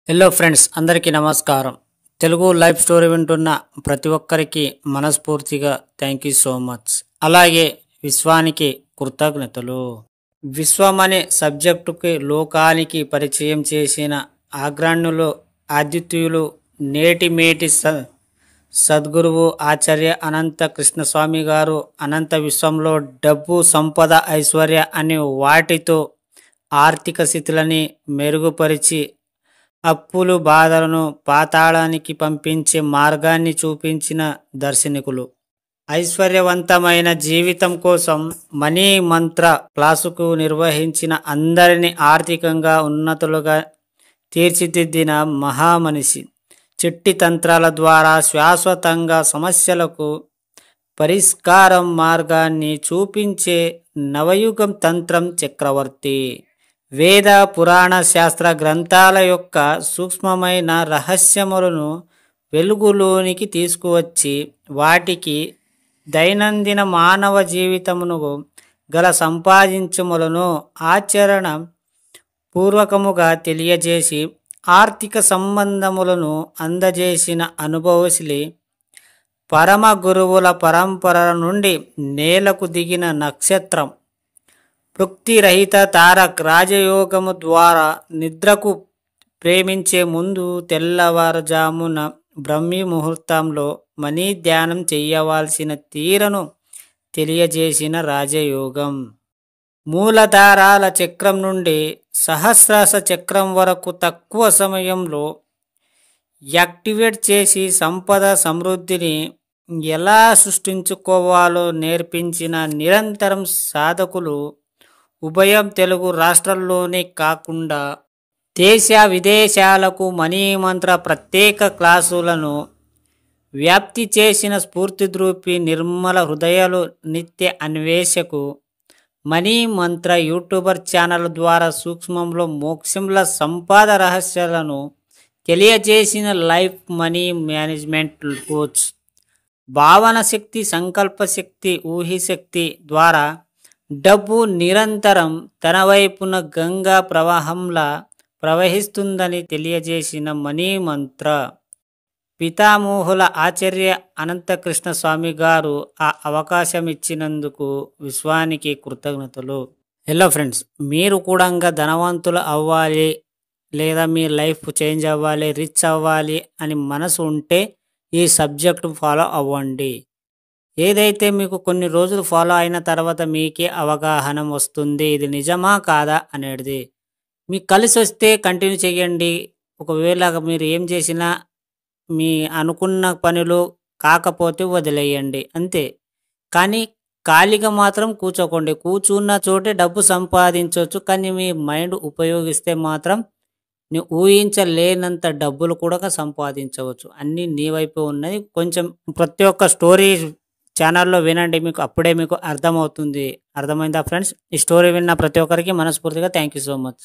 Hello friends, అందరికీ నమస్కారం. Telugu life story వింటున్న ప్రతి ఒక్కరికి మనస్ఫూర్తిగా థ్యాంక్ యూ సో మచ్. అలాగే విశ్వానికి కృతజ్ఞతలు. విశ్వం అనే సబ్జెక్టుకి లోకానికి పరిచయం చేసిన అగ్రణులు ఆదిత్యులు నేటి మేటి సద్గురువు ఆచార్య అనంత కృష్ణస్వామి గారు అనంత విశ్వంలో డబ్బు, సంపద, ఐశ్వర్య అనే వాటితో ఆర్థిక స్థితులని మెరుగుపరిచి అప్పులు బాధలను పాతాళానికి పంపించే మార్గాన్ని చూపించిన దర్శనికులు. ఐశ్వర్యవంతమైన జీవితం కోసం మనీ మంత్ర క్లాసుకు నిర్వహించిన అందరినీ ఆర్థికంగా ఉన్నతులుగా తీర్చిదిద్దిన మహామనిషి. చిట్టి తంత్రాల ద్వారా శాశ్వతంగా సమస్యలకు పరిష్కారం మార్గాన్ని చూపించే నవయుగం తంత్రం చక్రవర్తి. వేద పురాణ శాస్త్ర గ్రంథాల యొక్క సూక్ష్మమైన రహస్యములను వెలుగులోనికి తీసుకువచ్చి వాటికి దైనందిన మానవ జీవితమును గల సంపాదించములను ఆచరణ పూర్వకముగా తెలియజేసి ఆర్థిక సంబంధములను అందజేసిన అనుభవశీలి. పరమ గురువుల పరంపర నుండి నేలకు దిగిన నక్షత్రం. భుక్తిరహిత తారక్ రాజయోగము ద్వారా నిద్రకు ప్రేమించే ముందు తెల్లవారుజామున బ్రహ్మీ ముహూర్తంలో మనీ ధ్యానం చేయవలసిన తీరను తెలియజేసిన రాజయోగం. మూలధారాల చక్రం నుండి సహస్రాస చక్రం వరకు తక్కువ సమయంలో యాక్టివేట్ చేసి సంపద సమృద్ధిని ఎలా సృష్టించుకోవాలో నేర్పించిన నిరంతరం సాధకులు. ఉభయం తెలుగు రాష్ట్రాల్లోనే కాకుండా దేశ విదేశాలకు మనీ మంత్ర ప్రత్యేక క్లాసులను వ్యాప్తి చేసిన స్ఫూర్తిద్రూపి నిర్మల హృదయాలు నిత్య అన్వేషకు. మనీ మంత్ర యూట్యూబర్ ఛానల్ ద్వారా సూక్ష్మంలో మోక్షంల సంపాద రహస్యాలను తెలియజేసిన లైఫ్ మనీ మేనేజ్మెంట్ కోచ్. భావన శక్తి, సంకల్ప శక్తి, ఊహిశక్తి ద్వారా డబ్బు నిరంతరం తన వైపున గంగా ప్రవాహంలా ప్రవహిస్తుందని తెలియజేసిన మనీ మంత్ర పితామోహుల ఆచార్య అనంత కృష్ణస్వామి గారు ఆ అవకాశం ఇచ్చినందుకు విశ్వానికి కృతజ్ఞతలు. హలో ఫ్రెండ్స్, మీరు కూడా ధనవంతులు అవ్వాలి, లేదా మీ లైఫ్ చేంజ్ అవ్వాలి, రిచ్ అవ్వాలి అని మనసు ఉంటే ఈ సబ్జెక్టు ఫాలో అవ్వండి. ఏదైతే మీకు కొన్ని రోజులు ఫాలో అయిన తర్వాత మీకే అవగాహన వస్తుంది ఇది నిజమా కాదా అనేది. మీకు కలిసి వస్తే కంటిన్యూ చేయండి. ఒకవేళ మీరు ఏం చేసినా మీ అనుకున్న పనులు కాకపోతే వదిలేయండి అంతే. కానీ ఖాళీగా మాత్రం కూర్చోకండి. కూర్చున్న చోటే డబ్బు సంపాదించవచ్చు, కానీ మీ మైండ్ ఉపయోగిస్తే మాత్రం నీ ఊహించలేనంత డబ్బులు కూడా సంపాదించవచ్చు. అన్నీ నీ వైపు ఉన్నది. కొంచెం ప్రతి ఒక్క స్టోరీ ఛానల్లో వినండి, మీకు అప్పుడే మీకు అర్థమవుతుంది. అర్థమైందా ఫ్రెండ్స్? ఈ స్టోరీ విన్న ప్రతి ఒక్కరికి మనస్ఫూర్తిగా థ్యాంక్ యూ సో మచ్.